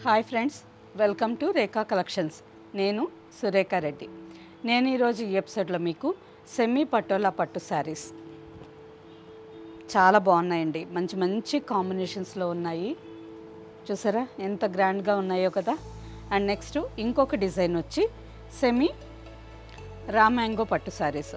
Hi friends, welcome to Rekha collections. నేను సురేఖ రెడ్డి. నేను ఈరోజు ఈ ఎపిసోడ్లో మీకు సెమీ పటోలా పట్టు శారీస్ చాలా బాగున్నాయండి. మంచి మంచి కాంబినేషన్స్లో ఉన్నాయి. చూసారా ఎంత గ్రాండ్గా ఉన్నాయో కదా. అండ్ నెక్స్ట్ ఇంకొక డిజైన్ వచ్చి సెమీ రా మ్యాంగో పట్టు శారీస్.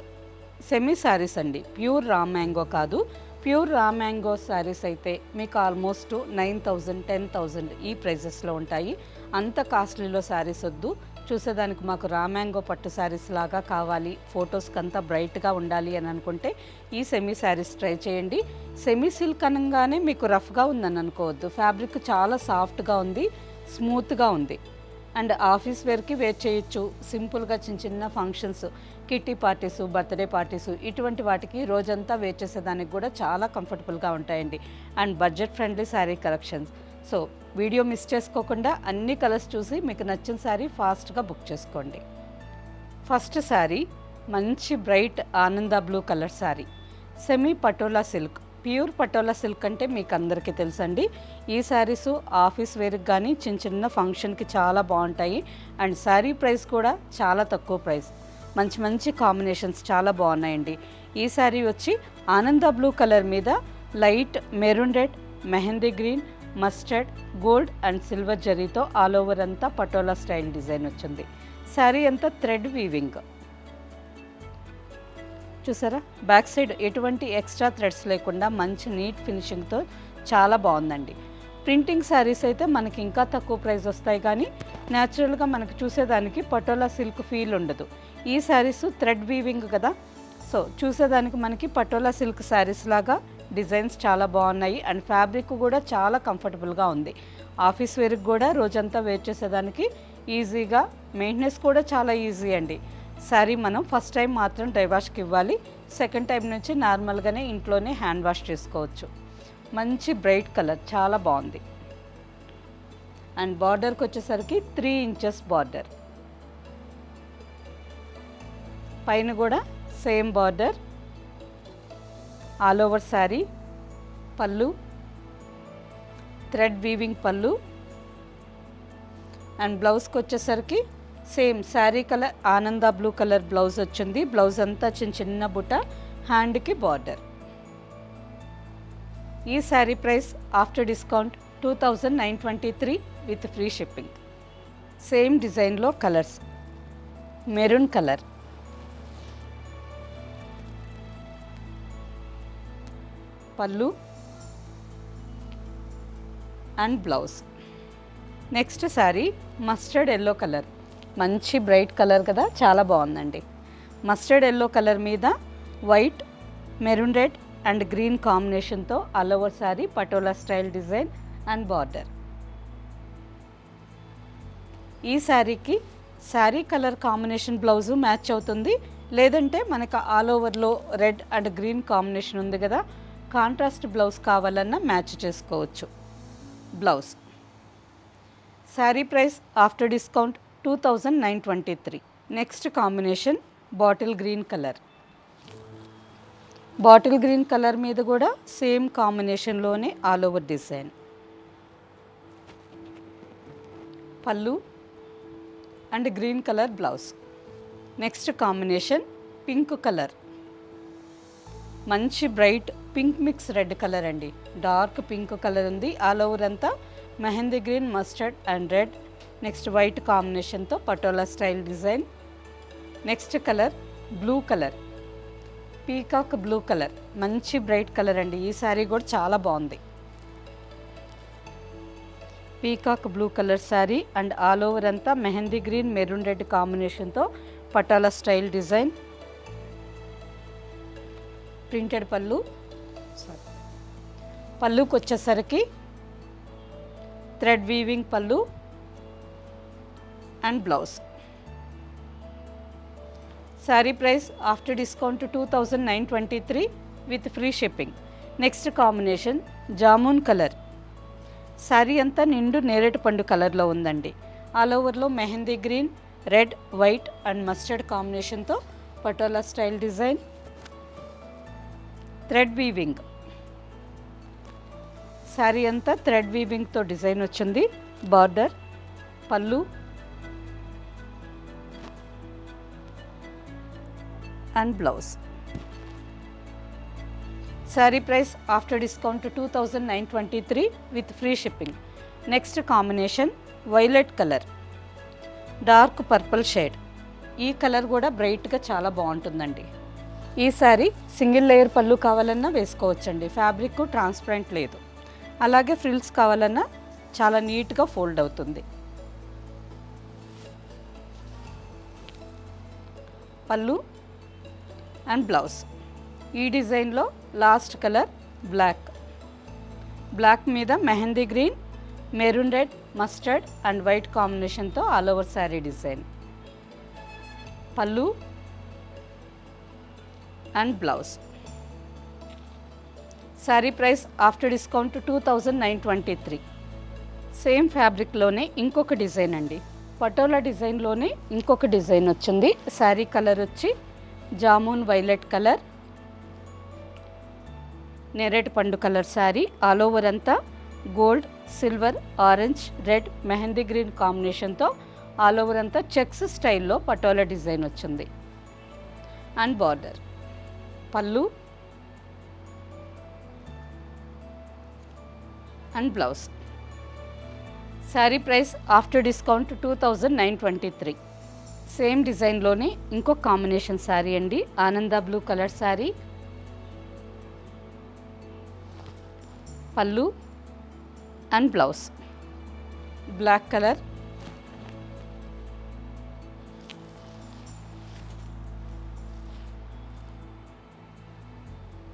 సెమీ శారీస్ అండి, ప్యూర్ రా మ్యాంగో కాదు. ప్యూర్ రా మ్యాంగో శారీస్ అయితే మీకు ఆల్మోస్ట్ 9,000 10,000 ఈ ప్రైజెస్లో ఉంటాయి. అంత కాస్ట్లీలో శారీస్ వద్దు. చూసేదానికి మాకు రా మ్యాంగో పట్టు శారీస్ లాగా కావాలి, ఫొటోస్కి అంతా బ్రైట్గా ఉండాలి అని అనుకుంటే ఈ సెమీ శారీస్ ట్రై చేయండి. సెమీ సిల్క్ అనగానే మీకు రఫ్గా ఉందని అనుకోవద్దు. ఫ్యాబ్రిక్ చాలా సాఫ్ట్గా ఉంది, స్మూత్గా ఉంది. అండ్ ఆఫీస్ వేర్కి వేర్ చేయొచ్చు. సింపుల్గా చిన్న చిన్న functions, kitty parties, birthday parties ఇటువంటి వాటికి రోజంతా వేర్ చేసేదానికి కూడా చాలా కంఫర్టబుల్గా ఉంటాయండి. And budget friendly sari collections. So video miss చేసుకోకుండా అన్ని కలర్స్ చూసి మీకు నచ్చిన శారీ ఫాస్ట్గా బుక్ చేసుకోండి. ఫస్ట్ శారీ మంచి బ్రైట్ ఆనంద blue colour sari, semi patola silk. Pure patola silk అంటే మీకు అందరికీ తెలుసండి. ఈ శారీసు ఆఫీస్ వేర్కి కానీ చిన్న చిన్న ఫంక్షన్కి చాలా బాగుంటాయి. అండ్ శారీ ప్రైస్ కూడా చాలా తక్కువ ప్రైస్. మంచి మంచి కాంబినేషన్స్ చాలా బాగున్నాయండి. ఈ శారీ వచ్చి ఆనంద బ్లూ కలర్ మీద light maroon red, mehndi green, mustard, gold and silver జరీతో ఆల్ ఓవర్ అంతా పటోలా స్టైల్ డిజైన్ వచ్చింది. శారీ అంతా థ్రెడ్ వీవింగ్. చూసారా బ్యాక్ సైడ్ ఎటువంటి ఎక్స్ట్రా థ్రెడ్స్ లేకుండా మంచి నీట్ ఫినిషింగ్తో చాలా బాగుందండి. ప్రింటింగ్ శారీస్ అయితే మనకి ఇంకా తక్కువ ప్రైస్ వస్తాయి, కానీ న్యాచురల్గా మనకు చూసేదానికి పటోలా సిల్క్ ఫీల్ ఉండదు. ఈ శారీస్ థ్రెడ్ వీవింగ్ కదా, సో చూసేదానికి మనకి పటోలా సిల్క్ శారీస్ లాగా డిజైన్స్ చాలా బాగున్నాయి. అండ్ ఫ్యాబ్రిక్ కూడా చాలా కంఫర్టబుల్గా ఉంది. ఆఫీస్ వేర్కి కూడా రోజంతా వేర్ చేసేదానికి ఈజీగా, మెయింటెనెన్స్ కూడా చాలా ఈజీ అండి. శారీ మనం ఫస్ట్ టైం మాత్రం డ్రై వాష్కి ఇవ్వాలి. సెకండ్ టైం నుంచి నార్మల్గానే ఇంట్లోనే హ్యాండ్ వాష్ చేసుకోవచ్చు. మంచి బ్రైట్ కలర్, చాలా బాగుంది. అండ్ బార్డర్కి వచ్చేసరికి 3 ఇంచెస్ బార్డర్, పైన కూడా same border. All over sari పళ్ళు, థ్రెడ్ వీవింగ్ పళ్ళు. అండ్ బ్లౌజ్కి వచ్చేసరికి సేమ్ శారీ కలర్ ఆనంద బ్లూ కలర్ బ్లౌజ్ వచ్చింది. బ్లౌజ్ అంతా చిన్న చిన్న బుట్ట, హ్యాండ్కి బార్డర్. ఈ sari price after discount 2,923 with free shipping. Same డిజైన్లో colours, maroon colour, pallu and blouse. Next sari mustard yellow colour, మంచి బ్రైట్ కలర్ కదా, చాలా బాగుందండి. మస్టర్డ్ ఎల్లో కలర్ మీద white, maroon red and green కాంబినేషన్తో all over sari patola style design and border. ఈ శారీకి sari colour combination blouse match అవుతుంది. లేదంటే మనకు ఆల్ ఓవర్లో రెడ్ అండ్ గ్రీన్ కాంబినేషన్ ఉంది కదా, కాంట్రాస్ట్ బ్లౌజ్ కావాలన్నా మ్యాచ్ చేసుకోవచ్చు. Blouse. Sari price after discount 2,923. Next combination bottle green colour. Bottle green colour మీద కూడా సేమ్ కాంబినేషన్లోనే ఆల్ ఓవర్ డిజైన్. పళ్ళు and green colour blouse. Next combination pink colour, మంచి bright pink mix red colour అండి. Dark pink colour ఉంది. All over అంతా mehndi green, mustard and red, next white కాంబినేషన్తో patola style design. Next colour blue colour, peacock blue colour, మంచి bright colour అండి. ఈ శారీ కూడా చాలా బాగుంది. Peacock blue colour sari and all over అంతా మెహందీ గ్రీన్, మెరూన్ రెడ్ కాంబినేషన్తో patola style design. Printed pallu. పళ్ళుకి వచ్చేసరికి thread weaving pallu and blouse. Sari price after discount 2,923 with free shipping. Next combination jamun colour. Sari అంతా నిండు నేరేడు పండు కలర్లో ఉందండి. ఆల్ ఓవర్లో mehndi green, red, white and mustard కాంబినేషన్తో patola style design. Thread weaving. Sari అంతా థ్రెడ్ వీవింగ్తో డిజైన్ వచ్చింది. Border, pallu and blouse. Sari price after discount 2923 with free shipping. Next combination violet colour, dark purple shade. ఈ కలర్ కూడా బ్రైట్గా చాలా బాగుంటుందండి. ఈ శారీ సింగిల్ లేయర్ పళ్ళు కావాలన్నా వేసుకోవచ్చండి. ఫ్యాబ్రిక్ ట్రాన్స్పరెంట్ లేదు. అలాగే ఫ్రిల్స్ కావాలన్నా చాలా నీట్గా ఫోల్డ్ అవుతుంది. పళ్ళు అండ్ బ్లౌజ్. ఈ డిజైన్లో లాస్ట్ కలర్ బ్లాక్ మీద mehndi green, maroon red, mustard and white కాంబినేషన్తో ఆల్ ఓవర్ శారీ డిజైన్. పళ్ళు and blouse. Sari price after discount 2923. Same ఫ్యాబ్రిక్లోనే ఇంకొక డిజైన్ అండి. పటోలా డిజైన్లోనే ఇంకొక డిజైన్ వచ్చింది. శారీ కలర్ వచ్చి జామున్ వైలెట్ కలర్, నేరేడు పండు కలర్ శారీ. ఆల్ ఓవర్ అంతా gold, silver, orange, red, mehndi green కాంబినేషన్తో ఆల్ ఓవర్ అంతా చెక్స్ స్టైల్లో పటోలా డిజైన్ వచ్చింది. And border, pallu and blouse. Sari price after discount 2923. Same డిజైన్లోనే ఇంకొక కాంబినేషన్ శారీ అండి. ఆనంద blue colour sari. Pallu and blouse black colour,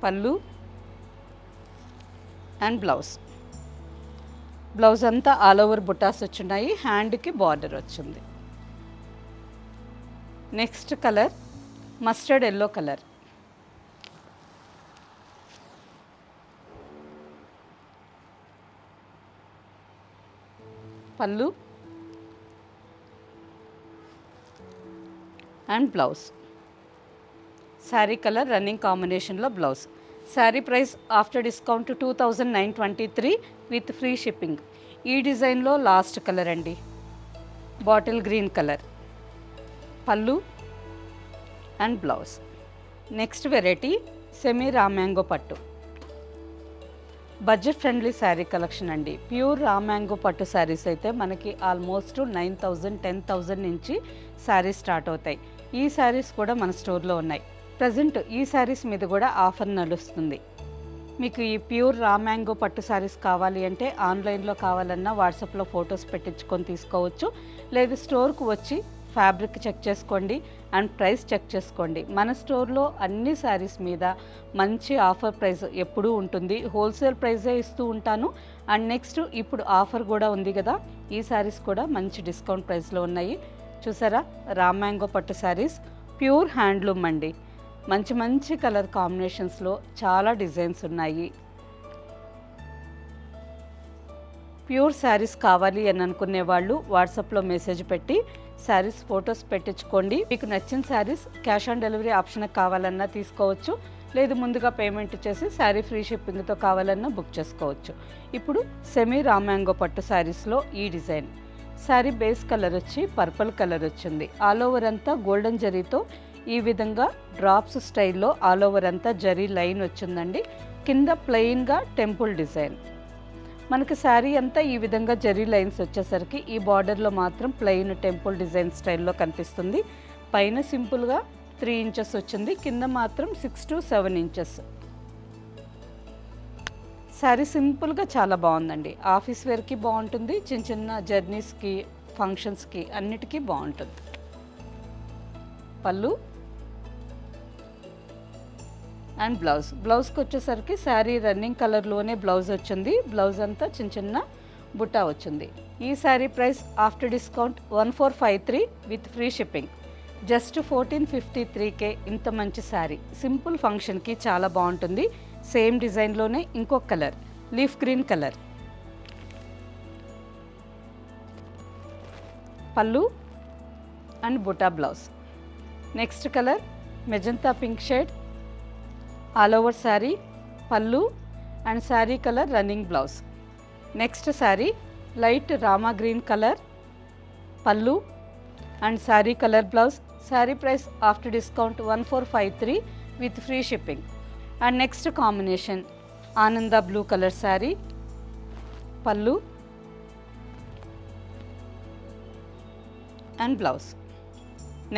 pallu and blouse. Blouse అంతా ఆల్ ఓవర్ బుటాస్ వచ్చున్నాయి. హ్యాండ్కి బార్డర్ వచ్చింది. Next colour mustard yellow colour. Pallu and blouse. Sari colour running కాంబినేషన్లో blouse. Sari price after discount 2923 with free shipping. ఈ డిజైన్లో లాస్ట్ కలర్ అండి, bottle green colour. Pallu and blouse. Next variety semi raw mango పట్టు. Budget friendly sari collection అండి. Pure raw mango పట్టు శారీస్ అయితే మనకి almost 9,000 10,000 నుంచి శారీస్ స్టార్ట్ అవుతాయి. ఈ శారీస్ కూడా మన స్టోర్లో ఉన్నాయి. ప్రజెంట్ ఈ శారీస్ మీద కూడా ఆఫర్ నడుస్తుంది. మీకు ఈ ప్యూర్ రా మ్యాంగో పట్టు శారీస్ కావాలి అంటే ఆన్లైన్లో కావాలన్నా వాట్సాప్లో ఫొటోస్ పెట్టించుకొని తీసుకోవచ్చు. లేదు స్టోర్కు వచ్చి ఫ్యాబ్రిక్ చెక్ చేసుకోండి అండ్ ప్రైస్ చెక్ చేసుకోండి. మన స్టోర్లో అన్ని శారీస్ మీద మంచి ఆఫర్ ప్రైస్ ఎప్పుడూ ఉంటుంది. హోల్సేల్ ప్రైజే ఇస్తూ ఉంటాను. అండ్ నెక్స్ట్ ఇప్పుడు ఆఫర్ కూడా ఉంది కదా, ఈ శారీస్ కూడా మంచి డిస్కౌంట్ ప్రైస్లో ఉన్నాయి. చూసారా, రా మ్యాంగో పట్టు శారీస్ ప్యూర్ హ్యాండ్లూమ్ అండి. మంచి మంచి కలర్ కాంబినేషన్స్లో చాలా డిజైన్స్ ఉన్నాయి. ప్యూర్ శారీస్ కావాలి అని అనుకునే వాళ్ళు వాట్సాప్లో మెసేజ్ పెట్టి శారీస్ ఫొటోస్ పెట్టించుకోండి. మీకు నచ్చిన saris cash on delivery option కావాలన్నా తీసుకోవచ్చు. లేదు ముందుగా పేమెంట్ చేసి శారీ ఫ్రీ షిప్పింగ్తో కావాలన్నా బుక్ చేసుకోవచ్చు. ఇప్పుడు సెమీ రా మ్యాంగో పట్టు శారీస్లో ఈ డిజైన్. శారీ బేస్ కలర్ వచ్చి పర్పుల్ కలర్ వచ్చింది. ఆల్ ఓవర్ అంతా గోల్డెన్ జరీతో ఈ విధంగా డ్రాప్స్ స్టైల్లో ఆల్ ఓవర్ అంతా జరీ లైన్ వచ్చిందండి. కింద ప్లెయిన్గా టెంపుల్ డిజైన్. మనకి శారీ అంతా ఈ విధంగా జరీ లైన్స్ వచ్చేసరికి ఈ బార్డర్లో మాత్రం ప్లెయిన్ టెంపుల్ డిజైన్ స్టైల్లో కనిపిస్తుంది. పైన సింపుల్గా 3 ఇంచెస్ వచ్చింది, కింద మాత్రం 6 to 7 ఇంచెస్. శారీ సింపుల్గా చాలా బాగుందండి. ఆఫీస్ వేర్కి బాగుంటుంది, చిన్న చిన్న జర్నీస్కి, ఫంక్షన్స్కి అన్నిటికీ బాగుంటుంది. పళ్ళు అండ్ బ్లౌజ్కి వచ్చేసరికి శారీ రన్నింగ్ కలర్లోనే బ్లౌజ్ వచ్చింది. బ్లౌజ్ అంతా చిన్న చిన్న బుట్టా వచ్చింది. ఈ sari price after discount 1453 with free shipping. Just 1453K. ఇంత మంచి శారీ సింపుల్ ఫంక్షన్కి చాలా బాగుంటుంది. సేమ్ డిజైన్లోనే ఇంకొక colour leaf green colour. Pallu and బుటా blouse. Next colour magenta pink shade. All over sari, pallu and sari colour running blouse. Next sari light Rama green colour pallu and sari colour blouse. Sari price after discount 1453 with free shipping. And next combination ఆనంద blue colour sari pallu and blouse.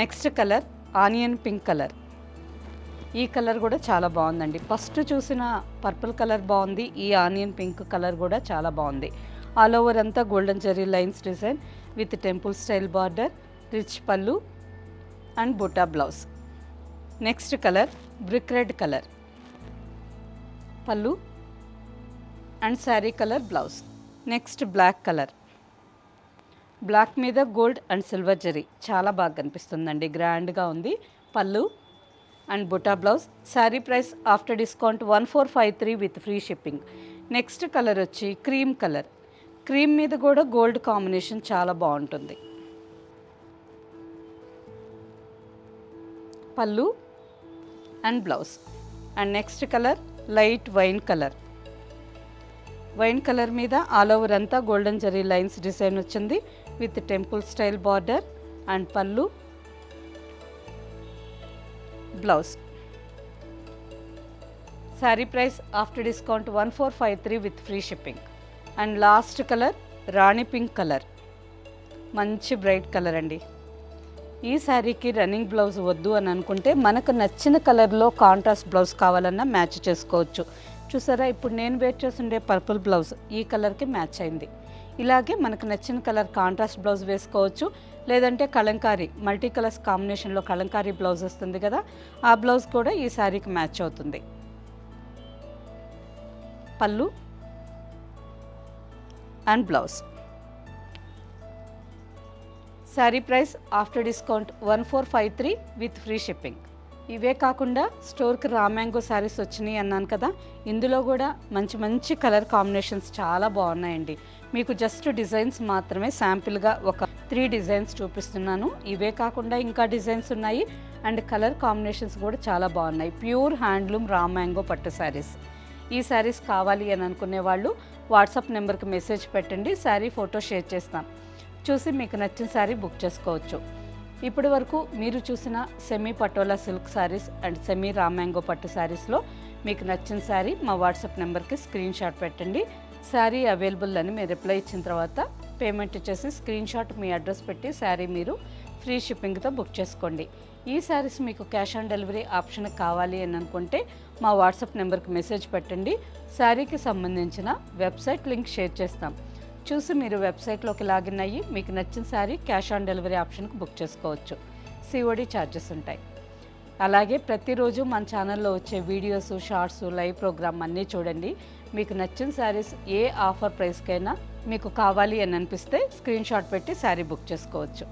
Next colour onion pink colour. ఈ colour కూడా చాలా బాగుందండి. First చూసిన purple colour బాగుంది, ఈ onion pink colour కూడా చాలా బాగుంది. ఆల్ ఓవర్ అంతా golden zari lines design with temple style border, rich pallu and బుటా blouse. Next colour brick red colour pallu and sari colour blouse. Next black colour. Black మీద గోల్డ్ అండ్ సిల్వర్ జరీ చాలా బాగా కనిపిస్తుందండి, గ్రాండ్గా ఉంది. పళ్ళు అండ్ బుటా blouse. Sari price after discount 1453 with free shipping. Next colour వచ్చి cream colour. Cream మీద కూడా గోల్డ్ కాంబినేషన్ చాలా బాగుంటుంది. Pallu and blouse. And next colour light wine colour. Wine colour మీద ఆల్ ఓవర్ అంతా గోల్డెన్ జరీ లైన్స్ డిజైన్ వచ్చింది with temple style border and pallu blouse. Sari price after discount 1453 with free shipping. And last colour Rani pink colour. మంచి bright colour అండి. ఈ శారీకి running blouse వద్దు అని అనుకుంటే మనకు నచ్చిన కలర్లో కాంట్రాస్ట్ బ్లౌజ్ కావాలన్నా మ్యాచ్ చేసుకోవచ్చు. చూసారా, ఇప్పుడు నేను వేర్ చేస్తుండే పర్పుల్ బ్లౌజ్ ఈ కలర్కి మ్యాచ్ అయింది. ఇలాగే మనకు నచ్చిన కలర్ కాంట్రాస్ట్ బ్లౌజ్ వేసుకోవచ్చు. లేదంటే కలంకారీ మల్టీ కలర్స్ కాంబినేషన్లో కలంకారీ బ్లౌజ్ వస్తుంది కదా, ఆ బ్లౌజ్ కూడా ఈ శారీకి మ్యాచ్ అవుతుంది. పళ్ళు and blouse. Sari price after discount 1453 with free shipping. ఇవే కాకుండా స్టోర్కి రామ్యాంగో శారీస్ వచ్చినాయి అన్నాను కదా, ఇందులో కూడా మంచి మంచి కలర్ కాంబినేషన్స్ చాలా బాగున్నాయండి. మీకు జస్ట్ డిజైన్స్ మాత్రమే శాంపిల్గా ఒక 3 డిజైన్స్ చూపిస్తున్నాను. ఇవే కాకుండా ఇంకా డిజైన్స్ ఉన్నాయి అండ్ కలర్ కాంబినేషన్స్ కూడా చాలా బాగున్నాయి. ప్యూర్ హ్యాండ్లూమ్ రామ్యాంగో పట్టు శారీస్. ఈ శారీస్ కావాలి అని అనుకునే వాళ్ళు వాట్సాప్ నెంబర్కి మెసేజ్ పెట్టండి, శారీ ఫోటో షేర్ చేస్తాం. చూసి మీకు నచ్చిన శారీ బుక్ చేసుకోవచ్చు. ఇప్పటి వరకు మీరు చూసిన semi patola silk saris and semi raw mango పట్టు శారీస్లో మీకు నచ్చిన శారీ మా వాట్సాప్ నెంబర్కి స్క్రీన్ షాట్ పెట్టండి. శారీ అవైలబుల్ అని మీరు రిప్లై ఇచ్చిన తర్వాత పేమెంట్ ఇచ్చేసి స్క్రీన్ షాట్ మీ అడ్రస్ పెట్టి శారీ మీరు ఫ్రీ షిప్పింగ్తో బుక్ చేసుకోండి. ఈ శారీస్ మీకు క్యాష్ ఆన్ డెలివరీ ఆప్షన్ కావాలి అని అనుకుంటే మా వాట్సాప్ నెంబర్కి మెసేజ్ పెట్టండి. శారీకి సంబంధించిన వెబ్సైట్ లింక్ షేర్ చేస్తాం. చూసి మీరు వెబ్సైట్లోకి లాగిన్ అయ్యి మీకు నచ్చిన శారీ క్యాష్ ఆన్ డెలివరీ ఆప్షన్కి బుక్ చేసుకోవచ్చు. సిఓడి ఛార్జెస్ ఉంటాయి. అలాగే ప్రతిరోజు మన ఛానల్లో వచ్చే వీడియోస్, షార్ట్స్, లైవ్ ప్రోగ్రామ్ అన్నీ చూడండి. మీకు నచ్చిన శారీస్ ఏ ఆఫర్ ప్రైస్కైనా మీకు కావాలి అని అనిపిస్తే స్క్రీన్ షాట్ పెట్టి శారీ బుక్ చేసుకోవచ్చు.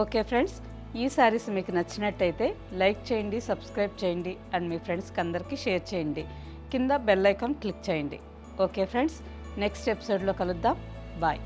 ఓకే ఫ్రెండ్స్, ఈ శారీస్ మీకు నచ్చినట్టయితే లైక్ చేయండి, సబ్స్క్రైబ్ చేయండి అండ్ మీ ఫ్రెండ్స్కి అందరికీ షేర్ చేయండి. కింద బెల్ ఐకాన్ క్లిక్ చేయండి. ఓకే ఫ్రెండ్స్, నెక్స్ట్ ఎపిసోడ్లో కలుద్దాం. బాయ్.